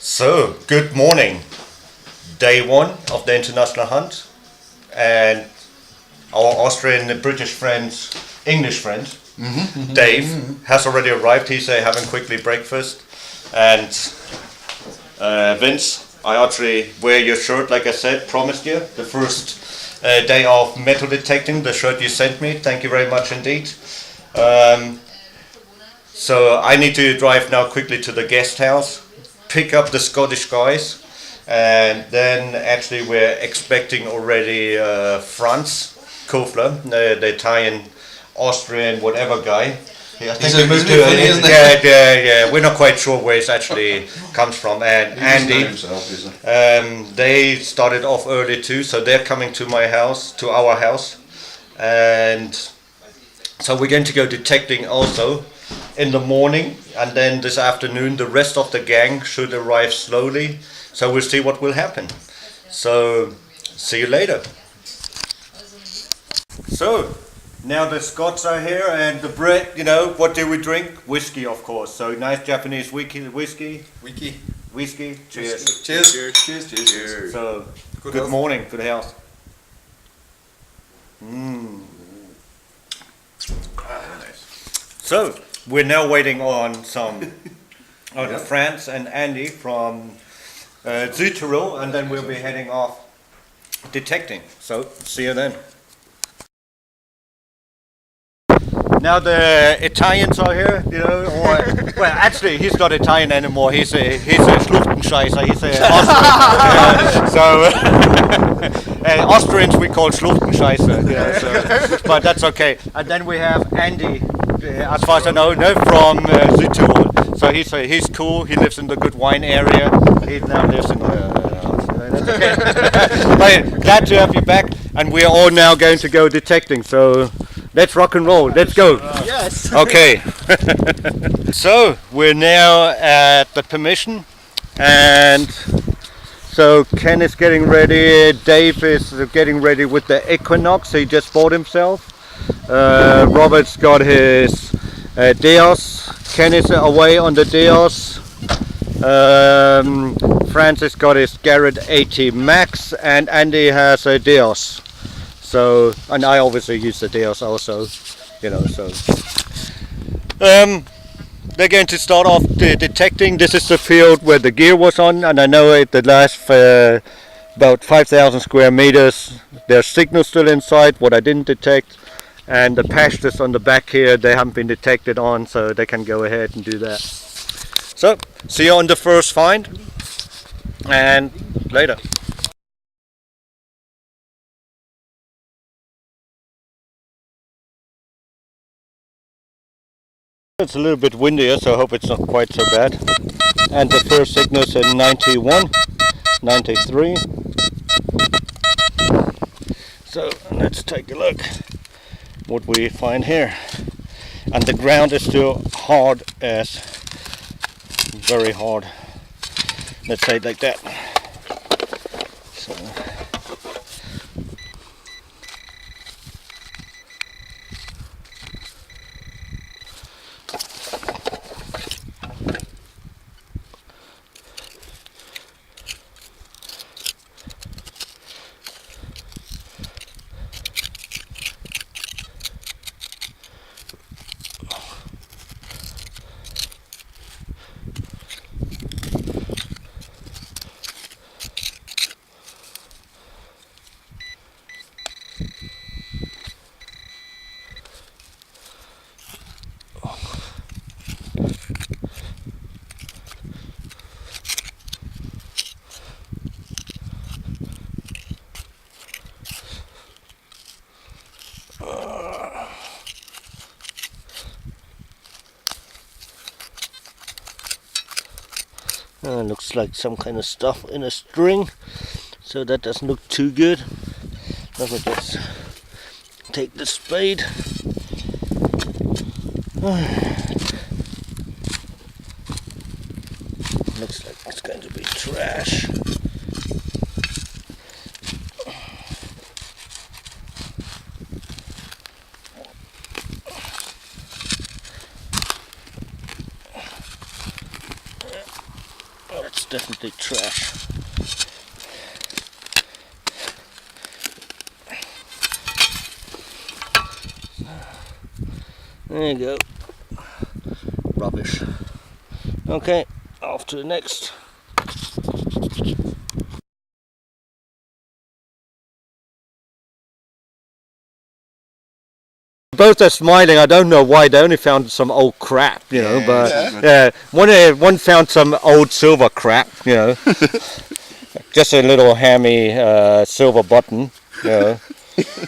So, good morning. Day one of the international hunt, and our Austrian British friend, English friend, Dave, has already arrived. He's having quickly breakfast. And Vince, I actually wear your shirt, like I said, promised you, the first day of metal detecting, the shirt you sent me. Thank you very much indeed. So I need to drive now quickly to the guest house, pick up the Scottish guys, and then actually we're expecting already Franz Kofler, the Italian, Austrian, whatever guy. Yeah, I think He's a bit funny, isn't he? yeah. We're not quite sure where it actually comes from. And Andy, they started off early too, so they're coming to my house, to our house, and so we're going to go detecting also in the morning, and then this afternoon the rest of the gang should arrive slowly. So we'll see what will happen. So see you later. So now the Scots are here and the bread, what do we drink? Whiskey, of course. So nice Japanese whiskey. Cheers. Cheers. So good morning, good health. So we're now waiting on some Franz and Andy from Südtirol, and then we'll be heading off detecting. So see you then. Now the Italians are here, well, actually he's not Italian anymore. He's a Schluchtenscheißer. He's a Austrian. So Austrians we call Schluchtenscheißer. But that's okay. And then we have Andy, as far as I know, from Südtirol. So he's cool. He lives in the good wine area. He now lives in that's okay. But glad to have you back. And we're all now going to go detecting. So let's rock and roll. Let's go. Yes. Okay. So we're now at the permission, and so Ken is getting ready. Dave is getting ready with the Equinox. He just bought himself. Robert's got his Deos. Ken is away on the Deos. Francis got his Garrett 80 Max, and Andy has a Deos. So, and I obviously use the Deos also, so. They're going to start off the detecting. This is the field where the gear was on, and I know at the last about 5,000 square meters, there's signals still inside, what I didn't detect, and the pastures on the back here, they haven't been detected on, so they can go ahead and do that. So, see you on the first find, and later. It's a little bit windier, so I hope it's not quite so bad. And the first signal's at 91, 93. So let's take a look what we find here. And the ground is still hard as, very hard. Let's say it like that. So. Looks like some kind of stuff in a string, so that doesn't look too good. Let me just take the spade. Looks like it's going to be trash. Let's definitely trash. There you go. Rubbish. Okay, off to the next. Both are smiling. I don't know why. They only found some old crap, you know. But yeah, one found some old silver crap, you know. Just a little hammy silver button, you know.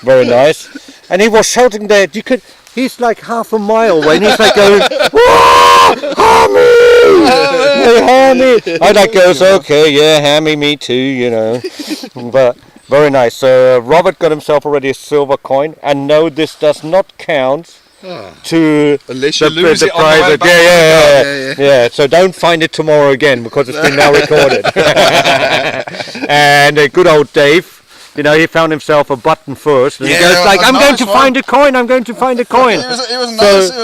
Very nice. And he was shouting that you could. He's like half a mile away, and he's like going, "Whoa, hammy, hey, hammy!" I like goes, "Okay, yeah, hammy, me too," you know. But very nice. So Robert got himself already a silver coin, and no, this does not count to unless you lose the it on the way private. back. Yeah. So don't find it tomorrow again because it's been now recorded. And good old Dave. You know, he found himself a button first, and he goes like, "I'm going to find a coin. I'm going to find a coin." It was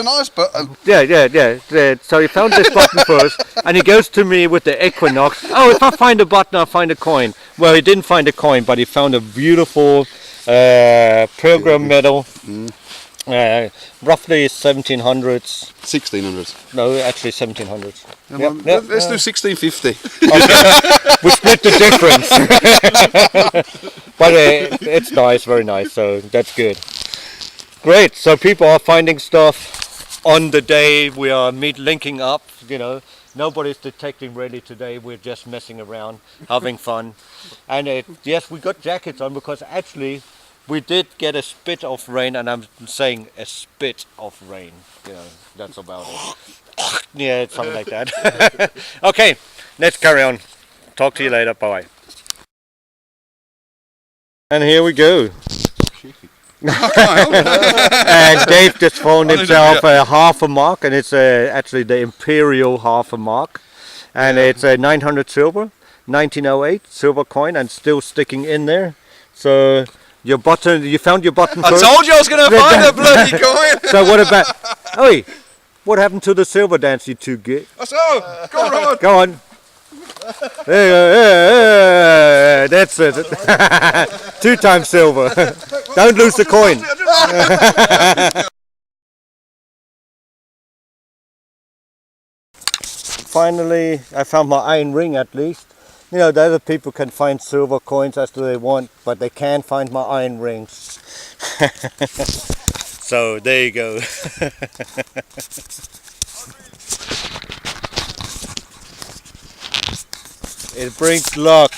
nice, but yeah. So he found this button first, and he goes to me with the Equinox. Oh, if I find a button, I'll find a coin. Well, he didn't find a coin, but he found a beautiful pilgrim medal. Roughly 1700s. 1600s. No, actually 1700s. Let's do 1650. Okay. We split the difference. But it's nice, very nice, so that's good. Great, so people are finding stuff on the day we are linking up, you know. Nobody's detecting really today, we're just messing around, having fun. And yes, we got jackets on because actually we did get a spit of rain, and I'm saying a spit of rain, you know, that's about it. Yeah, it's something like that. Okay, let's carry on. Talk to you later, bye. And here we go. And Dave just found himself a half a mark, and it's actually the Imperial half a mark. And it's a 900 silver, 1908 silver coin, and still sticking in there. So your button, you found your button first. I told you I was going to find a bloody coin. So what about, what happened to the silver dance, you two git? So, go on. Go on. There you go. Yeah, that's it. 2 times silver. Don't lose the coin. Finally, I found my iron ring at least. You know, the other people can find silver coins as they want, but they can't find my iron rings. So there you go. It brings luck.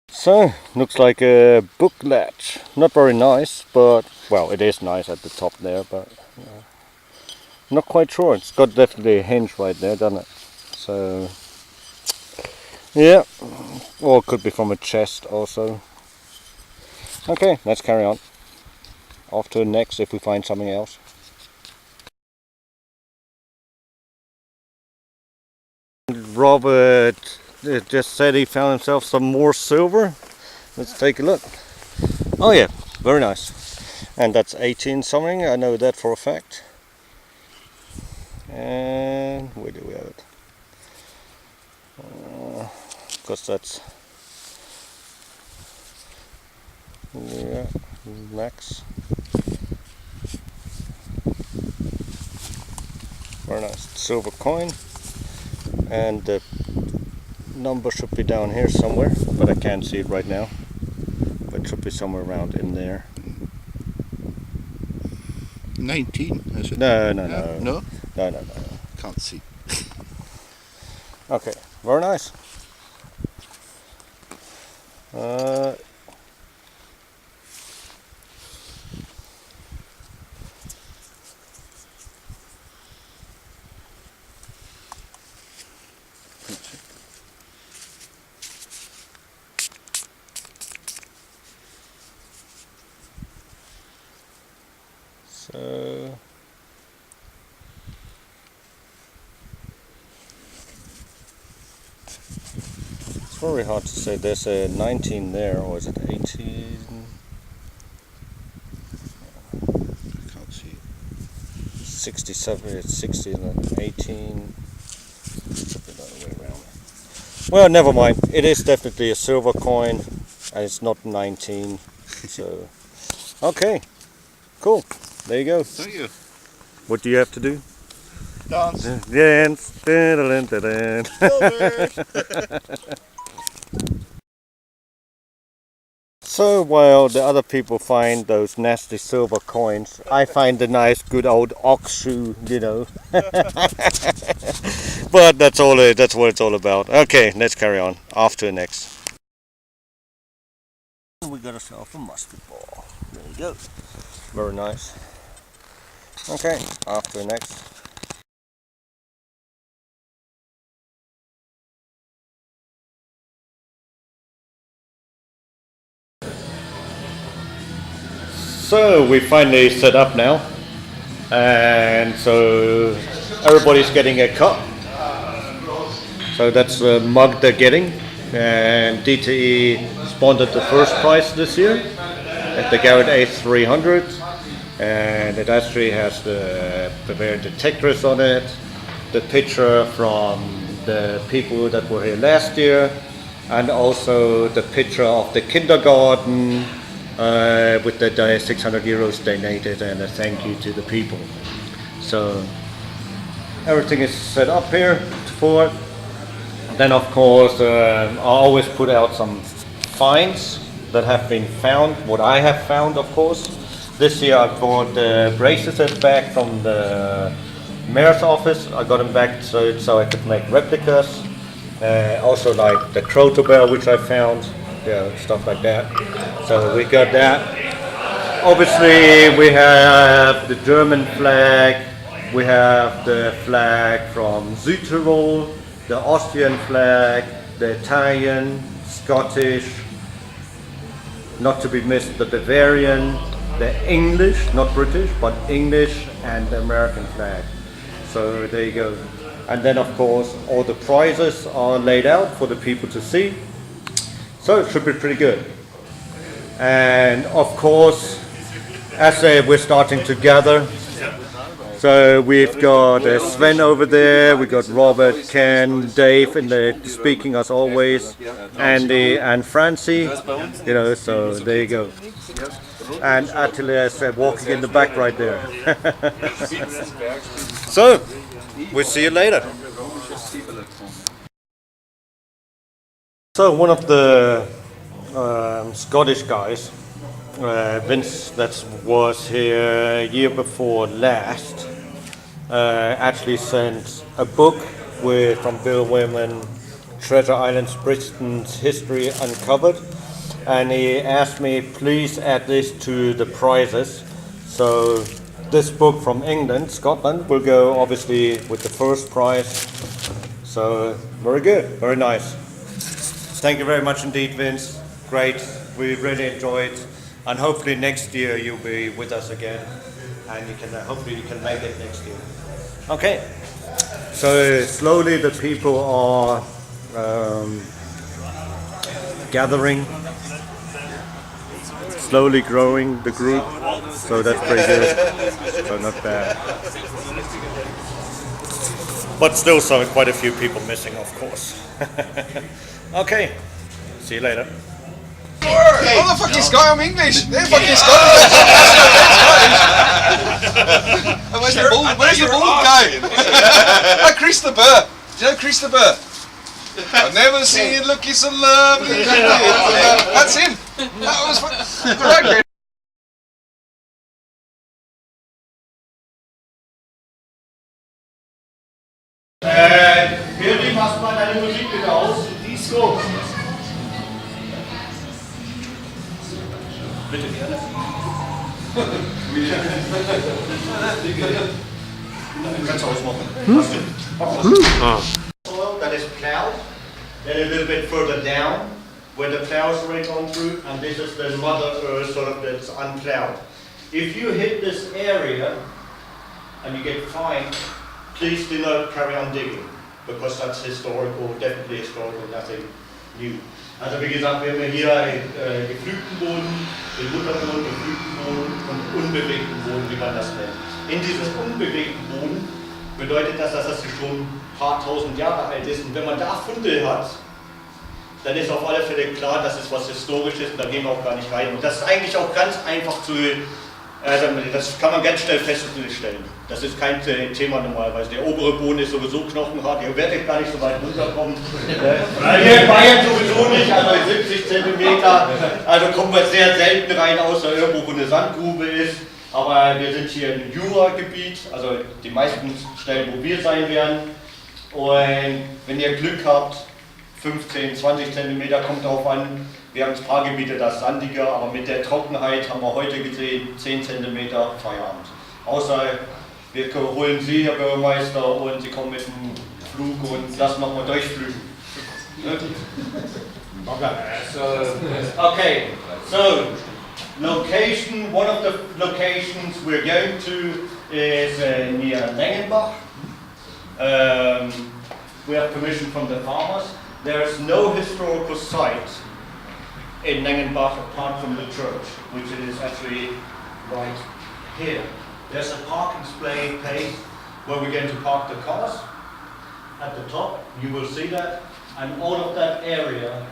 So, looks like a book latch. Not very nice, but, well, it is nice at the top there, but not quite sure. It's got definitely a hinge right there, doesn't it? So, yeah, or it could be from a chest also. Okay, let's carry on. Off to the next if we find something else. Robert just said he found himself some more silver. Let's take a look. Oh yeah, very nice. And that's 18 something, I know that for a fact. And where do we have it? Because that's max. Very nice silver coin, and the number should be down here somewhere, but I can't see it right now. But it should be somewhere around in there. 19, is it? No. No? No. Can't see. Okay, very nice. It's very hard to say. There's a 19 there, or is it 18? I can't see it. 67, it's 60 and then 18. Should be the other way around. Well, never mind. It is definitely a silver coin, and it's not 19. So, okay, cool. There you go. Thank you. What do you have to do? Dance. Dance. Dun, dun, dun, dun. So while the other people find those nasty silver coins, I find the nice good old ox shoe, you know. But that's what it's all about. Okay, let's carry on. Off to the next. We got ourselves a musket ball. There you go. Very nice. Okay, off to the next. So we finally set up now, and so everybody's getting a cup. So that's the mug they're getting, and DTE sponsored the first prize this year at the Garrett A300, and it actually has the Bavarian Detectorist on it, the picture from the people that were here last year, and also the picture of the kindergarten with the 600 euros donated and a thank you to the people. So everything is set up here for it. Then of course I always put out some finds that have been found, what I have found of course. This year I bought the bracelet back from the mayor's office. I got them back so I could make replicas. Also like the Croto bell which I found, yeah, stuff like that. So we got that. Obviously we have the German flag, we have the flag from Südtirol, the Austrian flag, the Italian, Scottish, not to be missed the Bavarian, the English, not British, but English, and the American flag. So there you go. And then of course all the prizes are laid out for the people to see. So it should be pretty good. And of course, as we're starting to gather, so we've got Sven over there, we got Robert, Ken, Dave in the speaking as always, Andy and Francie, you know, so there you go. And Attila is walking in the back right there. So, we'll see you later. So one of the Scottish guys, Vince, that was here year before last, actually sent a book from Bill Wyman, Treasure Islands, Britain's History Uncovered, and he asked me please add this to the prizes. So this book from England, Scotland, will go obviously with the first prize. So very good, very nice. Thank you very much indeed, Vince. Great, we really enjoyed, and hopefully next year you'll be with us again, and you can hopefully you can make it next year. Okay, so slowly the people are gathering, slowly growing the group, so that's pretty good, so not bad. But still quite a few people missing, of course. Okay, see you later. Oh, the fucking Scottish, I'm English. They're fucking Scottish. Where's the bald guy? Chris the Burr. Do you know Chris the Burr? I've never seen you looking so lovely. That's him. That was fucking. Hildi, machst mal deine Musik bitte aus. Disco. Bitte gerne. Kannst du ausmachen. Soil that is plowed, then a little bit further down, where the plows are gone through, and this is the mother earth sort of that's unplowed. If you hit this area and you get fined, please do not carry on digging, because that's historical, definitely historical, nothing New. Also wie gesagt, wir haben ja hier geflügten Boden, den Mutterboden, geflügten Boden und unbewegten Boden, wie man das nennt. In diesem unbewegten Boden bedeutet das, dass das schon ein paar tausend Jahre alt ist. Und wenn man da Funde hat, dann ist auf alle Fälle klar, dass es was Historisches und da gehen wir auch gar nicht rein. Und das ist eigentlich auch ganz einfach zu, das kann man ganz schnell feststellen. Das ist kein Thema normalerweise. Der obere Boden ist sowieso knochenhart, ihr werdet gar nicht so weit runterkommen. Hier in Bayern sowieso nicht, also 70 cm, also kommen wir sehr selten rein, außer irgendwo, wo eine Sandgrube ist. Aber wir sind hier im Jura-Gebiet, also die meisten Stellen, wo wir sein werden. Und wenn ihr Glück habt, 15, 20 cm kommt darauf an. Wir haben ein paar Gebiete, das ist sandiger, aber mit der Trockenheit haben wir heute gesehen, 10 cm Feierabend. Außer wir holen Sie, Herr Bürgermeister, und Sie kommen mit dem Flug und lassen nochmal durchflügen. Okay, so location, one of the locations we're going to is near Lengenbach. We have permission from the farmers. There is no historical site in Lengenbach apart from the church, which is actually right here. There's a parking place where we're going to park the cars at the top. You will see that. And all of that area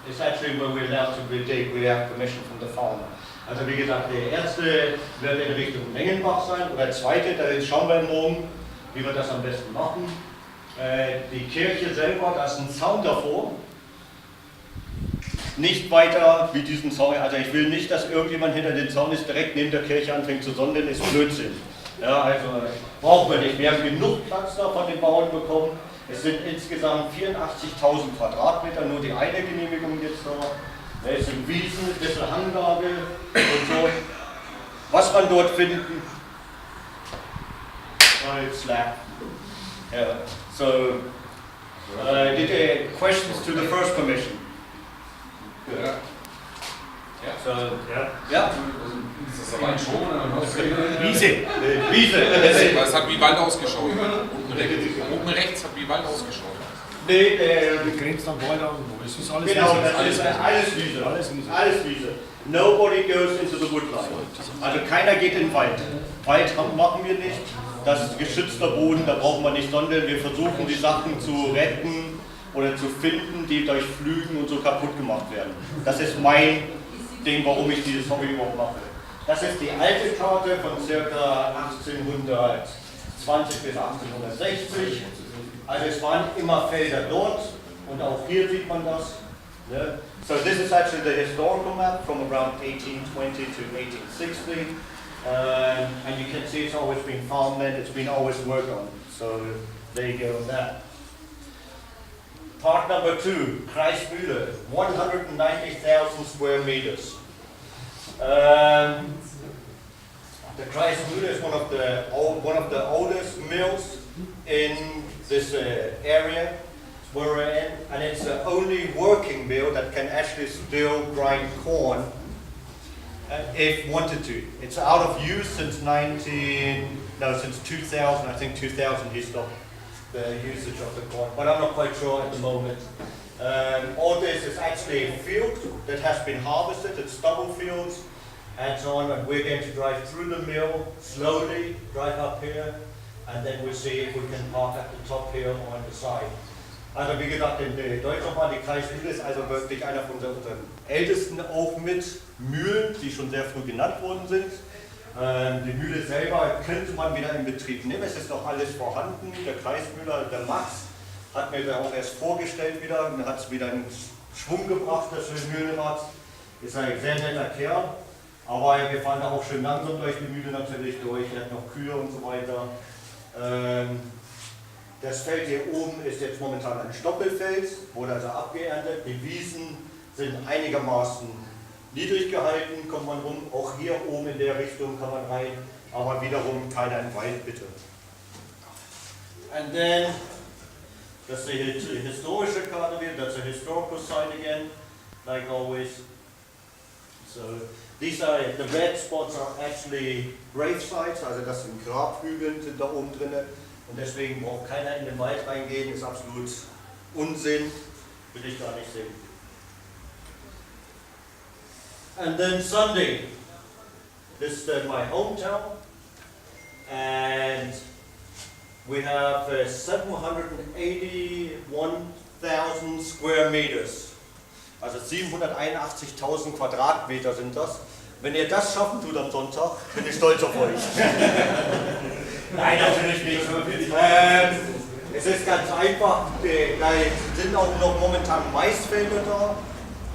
is actually where we're allowed to dig. We have permission from the farmer. Also wie gesagt, der erste wird in Richtung Lengenbach sein, oder der zweite, da schauen wir morgen, wie wir das am besten machen. Die Kirche selber, da ist ein Zaun davor. Nicht weiter wie diesen Zaun, also ich will nicht, dass irgendjemand hinter den Zaun ist, direkt neben der Kirche anfängt zu sondeln, ist Blödsinn. Ja, also brauchen wir nicht. Wir haben genug Platz da von den Bauern bekommen. Es sind insgesamt 84.000 Quadratmeter, nur die eine Genehmigung jetzt da. Es sind Wiesen, ein bisschen Hanglage und so. Was man dort finden, slab. Yeah. So, questions to the first permission? Ja. So, ja. Ist das allein schon oder was? Wiese. Es hat wie Wald ausgeschaut. Oben rechts hat wie Wald ausgeschaut. Nee, grenzt am Wald an. Es ist alles genau, Wiese. das ist alles Wiese. Alles Wiese. Alles Wiese. Nobody goes into the woodline. Also keiner geht in den Wald. Wald machen wir nicht. Das ist geschützter Boden, da brauchen wir nicht sondeln. Wir versuchen die Sachen zu retten oder zu finden, die durch Flügen und so kaputt gemacht werden. Das ist mein Ding, warum ich dieses Hobby überhaupt mache. Das ist die alte Karte von ca. 1820 bis 1860. Also es waren immer Felder dort und auch hier sieht man das. Ne? So this is actually the historical map from around 1820 to 1860. And you can see it's always been farmland, it's been always worked on. So there you go on that. Part number 2, Kreismühle, 190,000 square meters. The Kreismühle is one of the oldest mills in this area where we're in, and it's the only working mill that can actually still grind corn if wanted to. It's out of use since 2000. I think 2000 he stopped the usage of the corn, but I'm not quite sure at the moment. All this is actually a field that has been harvested. It's stubble fields and so on, and we're going to drive through the mill slowly, drive up here, and then we'll see if we can park at the top here or on the side. Also wie gesagt, in Deutschland war die Kreismühle ist also wirklich einer von unseren ältesten auch mit Mühlen, die schon sehr früh genannt worden sind. Die Mühle selber könnte man wieder in Betrieb nehmen, es ist noch alles vorhanden. Der Kreismühler, der Max, hat mir da auch erst vorgestellt wieder und hat es wieder in Schwung gebracht, das Mühlenrad. Ist ein sehr netter Kerl, aber wir fahren da auch schön langsam durch die Mühle natürlich durch, er hat noch Kühe und so weiter. Das Feld hier oben ist jetzt momentan ein Stoppelfeld, wurde also abgeerntet. Die Wiesen sind einigermaßen niedrig gehalten, kommt man rum. Auch hier oben in der Richtung kann man rein, aber wiederum keiner im Wald, bitte. And then, that's the historische Karte here, that's a historical site again, like always. So, these are, the red spots are actually grave sites, also das sind Grabhügel, sind da oben drin. Und deswegen braucht keiner in den Wald reingehen, ist absolut Unsinn, will ich gar nicht sehen. And then Sunday, this is my hometown, and we have 781,000 square meters. Also 781.000 Quadratmeter sind das. Wenn ihr das schaffen tut am Sonntag, bin ich stolz auf euch. Nein, natürlich nicht. Es ist ganz einfach, da sind auch noch momentan Maisfelder da,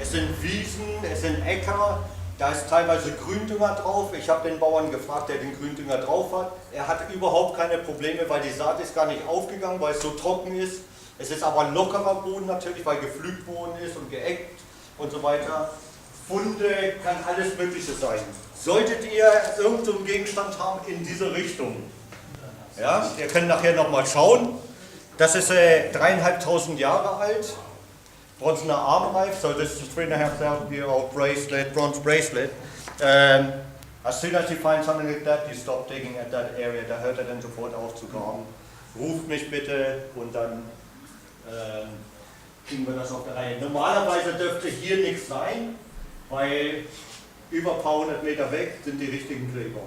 es sind Wiesen, es sind Äcker, da ist teilweise Gründünger drauf. Ich habe den Bauern gefragt, der den Gründünger drauf hat. Er hat überhaupt keine Probleme, weil die Saat ist gar nicht aufgegangen, weil es so trocken ist. Es ist aber ein lockerer Boden natürlich, weil gepflügt worden ist und geeckt und so weiter. Funde, kann alles Mögliche sein. Solltet ihr irgendeinen Gegenstand haben in diese Richtung, ja, ihr könnt nachher nochmal schauen. Das ist 3.500 Jahre alt, bronzener Armreif, so this is a 3,500-year-old bracelet, bronze bracelet. As soon as you find something like that, you stop digging at that area. Da hört er dann sofort auf zu graben. Ruft mich bitte und dann kriegen wir das auf der Reihe. Normalerweise dürfte hier nichts sein, weil über ein paar hundert Meter weg sind die richtigen Gräber.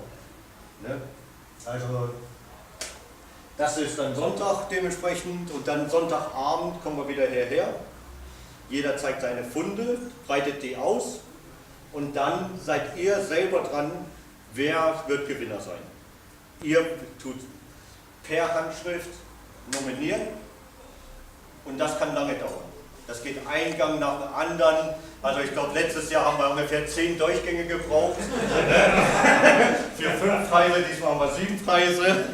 Ne? Also das ist dann Sonntag dementsprechend und dann Sonntagabend kommen wir wieder hierher. Jeder zeigt seine Funde, breitet die aus und dann seid ihr selber dran, wer wird Gewinner sein. Ihr tut per Handschrift nominieren und das kann lange dauern. Das geht ein Gang nach dem anderen. Also ich glaube, letztes Jahr haben wir ungefähr 10 Durchgänge gebraucht. Für 5 Preise, diesmal haben wir 7 Preise.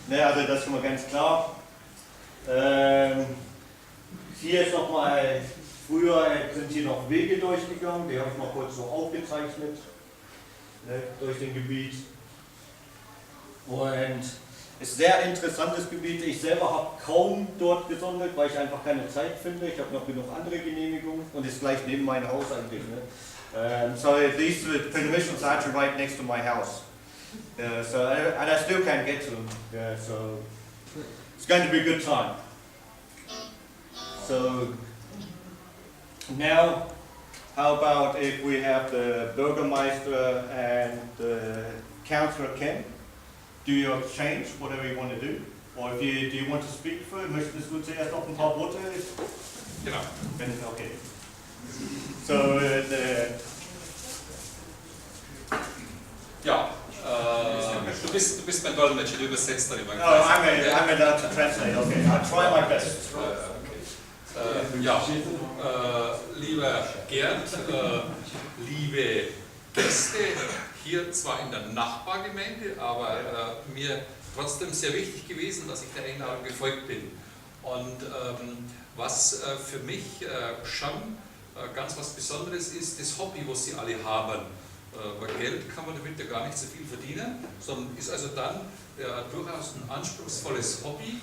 Ne, also das ist schon mal ganz klar. Hier ist nochmal, früher sind hier noch Wege durchgegangen, die habe ich mal kurz so aufgezeichnet, ne, durch den Gebiet. Und es ist ein sehr interessantes Gebiet. Ich selber habe kaum dort gesondert, weil ich einfach keine Zeit finde. Ich habe noch genug andere Genehmigungen und ist gleich neben meinem Haus eigentlich. Ne? So these permissions are actually right next to my house. And I still can't get to them. So it's going to be a good time. So now, how about if we have the Bürgermeister and the Councillor Ken? Do you exchange whatever you want to do? Or if you, do you want to speak for it? Möchtest du zuerst noch ein paar Worte? Genau. Okay. So, Ja, du bist mein Dolmetscher, du übersetzt dann immer. I'm allowed to translate. Okay, I'll try my best. Lieber Gerd, liebe Gäste, hier zwar in der Nachbargemeinde, aber mir trotzdem sehr wichtig gewesen, dass ich der Einladung gefolgt bin. Und was für mich schon ganz was Besonderes ist, das Hobby, was Sie alle haben. Weil Geld kann man damit ja gar nicht so viel verdienen, sondern ist also dann durchaus ein anspruchsvolles Hobby.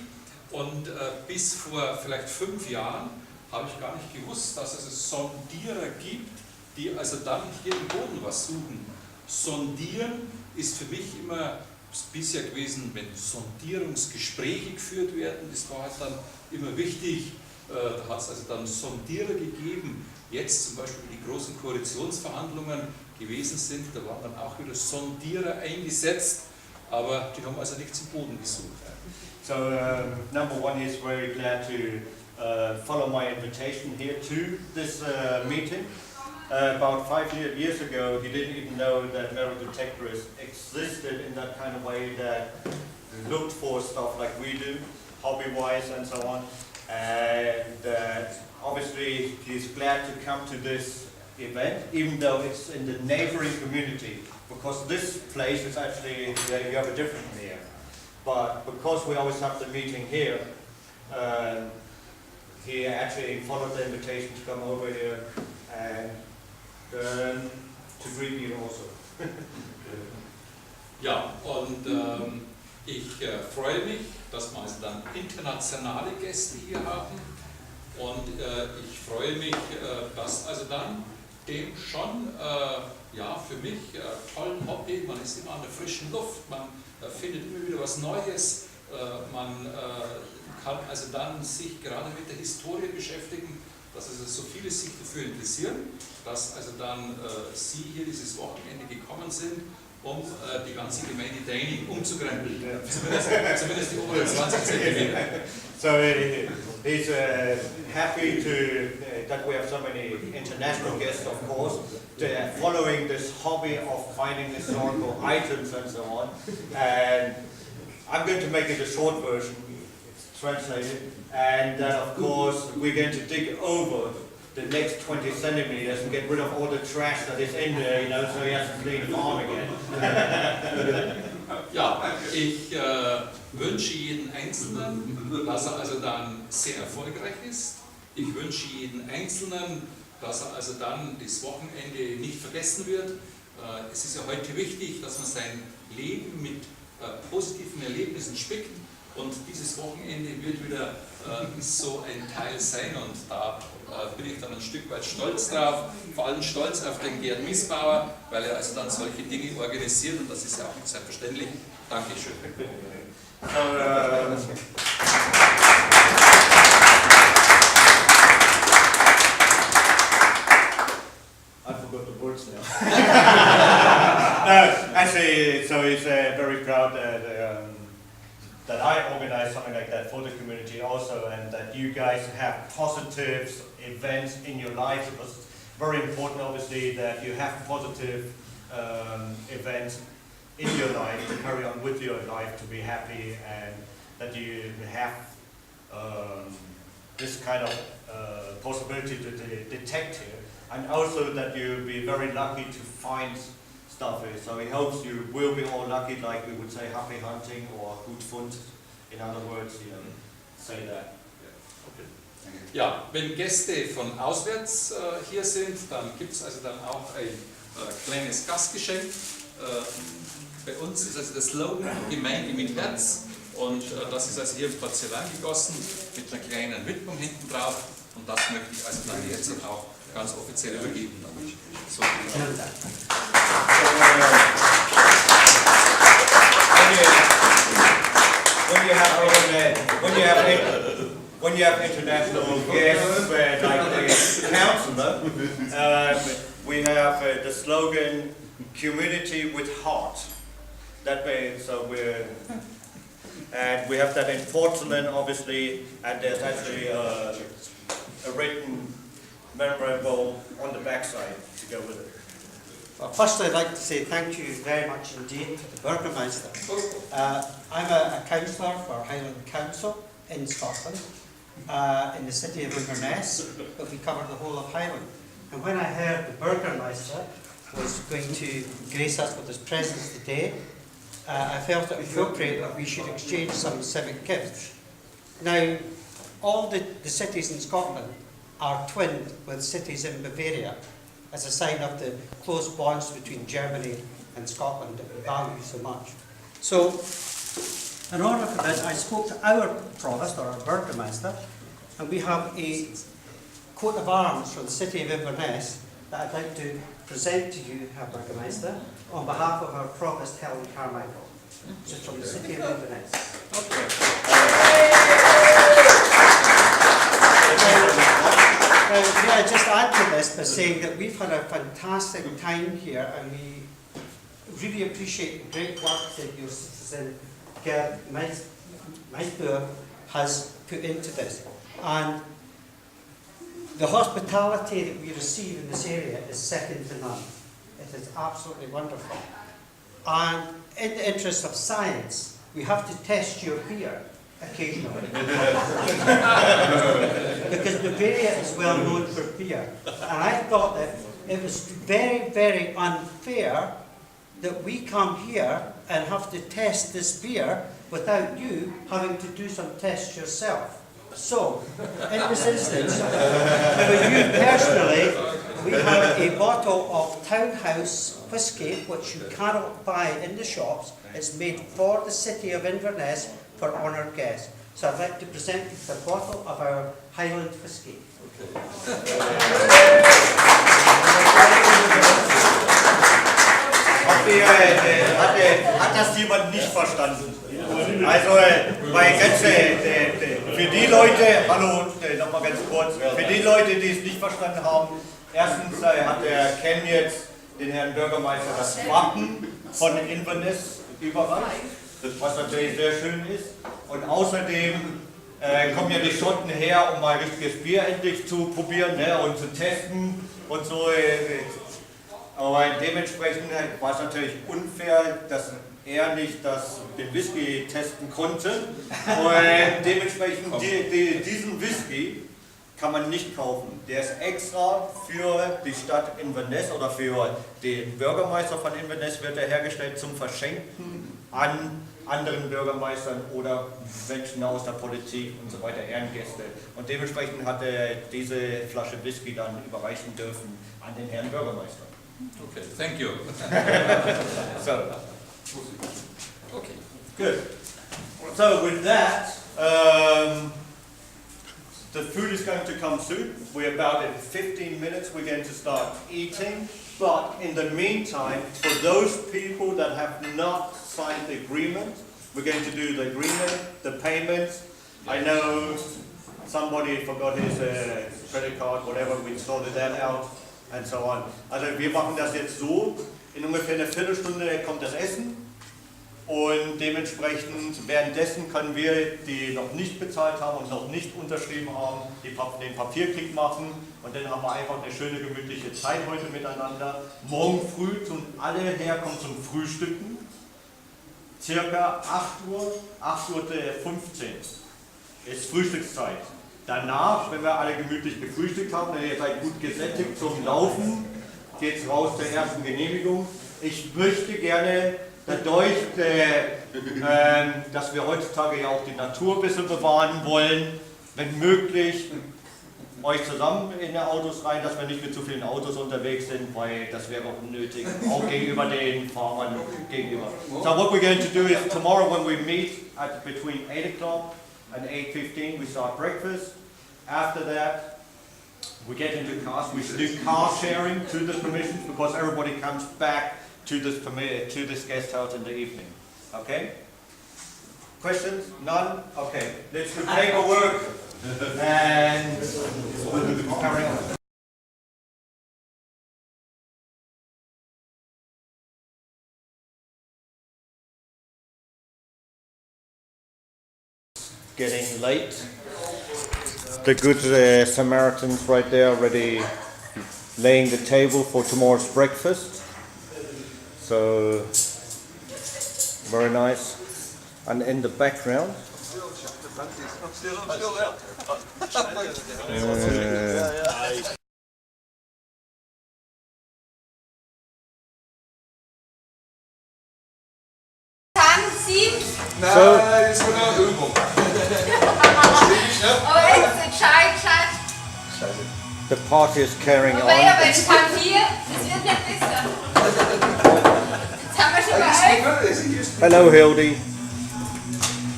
Und bis vor vielleicht 5 Jahren habe ich gar nicht gewusst, dass es Sondierer gibt, die also dann hier im Boden was suchen. Sondieren ist für mich immer bisher gewesen, wenn Sondierungsgespräche geführt werden, das war halt dann immer wichtig. Da hat es also dann Sondierer gegeben. Jetzt zum Beispiel die großen Koalitionsverhandlungen gewesen sind, da waren dann auch wieder Sondierer eingesetzt, aber die haben also nicht zum Boden gesucht. So number one, he's very glad to follow my invitation here to this meeting. About 5 years ago, he didn't even know that metal detectorists existed in that kind of way, that looked for stuff like we do, hobby-wise and so on. And obviously, he's glad to come to this event, even though it's in the neighboring community, because this place is actually, you have a different here. But because we always have the meeting here, he actually followed the invitation to come over here and to greet you also. Ja, und ich freue mich, dass wir also dann internationale Gäste hier haben. Und ich freue mich, dass also dann dem schon für mich tollen Hobby, man ist immer an der frischen Luft, man findet immer wieder was Neues, man kann also dann sich gerade mit der Historie beschäftigen dass also so viele sich dafür interessieren, dass also dann Sie hier dieses Wochenende gekommen sind, um die ganze Gemeinde Training umzukrempeln. Zumindest die oberen 20 Zentimeter. So he's happy that we have so many international guests, of course, following this hobby of finding historical items and so on. And I'm going to make it a short version, it's translated, and of course we're going to dig over the next 20 centimeters and get rid of all the trash that is in there, so he has to clean the farm again. Ja, ich wünsche jeden Einzelnen, dass er also dann sehr erfolgreich ist. Ich wünsche jeden Einzelnen, dass er also dann das Wochenende nicht vergessen wird. Es ist ja heute wichtig, dass man sein Leben mit positiven Erlebnissen spickt. Und dieses Wochenende wird wieder so ein Teil sein und da bin ich dann ein Stück weit stolz drauf, vor allem stolz auf den Gerd Miesbauer, weil er also dann solche Dinge organisiert und das ist ja auch nicht selbstverständlich. Dankeschön. I forgot the words now. Actually, so he's very proud that I organize something like that for the community also, and that you guys have positive events in your life. Because it's very important, obviously, that you have positive events in your life to carry on with your life, to be happy, and that you have this kind of possibility to detect here, and also that you'll be very lucky to find stuff here. So he hopes you will be all lucky, like we would say happy hunting or gut Fund. In other words, say that. Ja, wenn Gäste von auswärts hier sind, dann gibt es also dann auch ein kleines Gastgeschenk. Bei uns ist also der Slogan Gemeinde mit Herz und das ist also hier in Porzellan gegossen mit einer kleinen Widmung hinten drauf und das möchte ich also dann jetzt auch ganz offiziell übergeben. So, when you have international guests, like the councillor, we have the slogan "Community with Heart." That means and we have that in porcelain, obviously, and there's actually a written memorable on the backside to go with it. Well, firstly, I'd like to say thank you very much indeed to the Burgermeister. I'm a councillor for Highland Council in Scotland, in the city of Inverness, but we cover the whole of Highland. And when I heard the Burgermeister was going to grace us with his presence today, I felt it appropriate that we should exchange some civic gifts. Now, all the cities in Scotland are twinned with cities in Bavaria, as a sign of the close bonds between Germany and Scotland that we value so much. So, in order for this, I spoke to our provost, or our Burgermeister, and we have a coat of arms from the city of Inverness that I'd like to present to you, Herr Burgermeister, on behalf of our provost, Helen Carmichael. So it's from the city of Inverness. May I just add to this by saying that we've had a fantastic time here and we really appreciate the great work that your citizen Gerd Meisboer has put into this. And the hospitality that we receive in this area is second to none. It is absolutely wonderful. And in the interest of science, we have to test your beer occasionally. Because Bavaria is well known for beer. And I thought that it was very, very unfair that we come here and have to test this beer without you having to do some tests yourself. So, in this instance, for you personally, we have a bottle of Townhouse whiskey, which you cannot buy in the shops. It's made for the city of Inverness for honoured guests. So I'd like to present you the bottle of our Highland whiskey. Hat das jemand nicht verstanden? Also, für die Leute, hallo, nochmal ganz kurz. Für die Leute, die es nicht verstanden haben, erstens hat der Ken jetzt den Herrn Bürgermeister das Wappen von Inverness überreicht, was natürlich sehr schön ist. Und außerdem kommen ja die Schotten her, um mal richtiges Bier endlich zu probieren, ne, und zu testen und so. Aber dementsprechend war es natürlich unfair, dass er nicht den Whisky testen konnte. Und dementsprechend diesen Whisky kann man nicht kaufen. Der ist extra für die Stadt Inverness oder für den Bürgermeister von Inverness wird er hergestellt zum Verschenken an anderen Bürgermeistern oder Menschen aus der Politik und so weiter, Ehrengäste. Und dementsprechend hat er diese Flasche Whisky dann überreichen dürfen an den Herrn Bürgermeister. Okay, thank you. So, Okay. good. So with that, the food is going to come soon. We're about in 15 minutes, we're going to start eating. But in the meantime, for those people that have not signed the agreement, we're going to do the agreement, the payments. I know somebody forgot his credit card, whatever, we sorted that out and so on. Also wir machen das jetzt so, in ungefähr einer Viertelstunde kommt das Essen. Und dementsprechend, währenddessen können wir, die noch nicht bezahlt haben und noch nicht unterschrieben haben, den Papierklick machen. Und dann haben wir einfach eine schöne, gemütliche Zeit heute miteinander. Morgen früh tun alle herkommen zum Frühstücken. Circa 8 Uhr, 8:15 Uhr ist Frühstückszeit. Danach, wenn wir alle gemütlich gefrühstückt haben, dann ihr seid gut gesättigt zum Laufen, geht es raus zur ersten Genehmigung. Ich möchte gerne dadurch, dass wir heutzutage ja auch die Natur ein bisschen bewahren wollen, wenn möglich, euch zusammen in die Autos rein, dass wir nicht mit zu vielen Autos unterwegs sind, weil das wäre unnötig, auch gegenüber den Fahrern gegenüber. So what we're going to do is tomorrow when we meet at between 8 o'clock and 8:15 we start breakfast. After that we get into cars, we do car sharing to the permissions because everybody comes back to this guest house in the evening. Okay? Questions? None? Okay. Let's do paperwork and carry on. Getting late. The good Samaritans right there already laying the table for tomorrow's breakfast. So, very nice. And in the background, So, das ist eine Übung. Aber jetzt entscheid. the party is carrying Aber on. ich kann hier, das wird nicht besser. Jetzt haben wir schon mal 11. Hello, Hildy.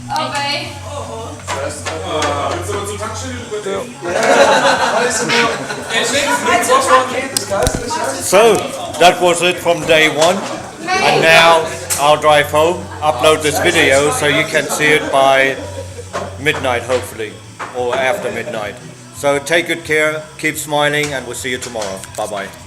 Aber Willst du aber zur Tankstelle übernehmen? So, that was it from day one. And now I'll drive home, upload this video so you can see it by midnight hopefully, or after midnight. So take good care, keep smiling, and we'll see you tomorrow. Bye bye.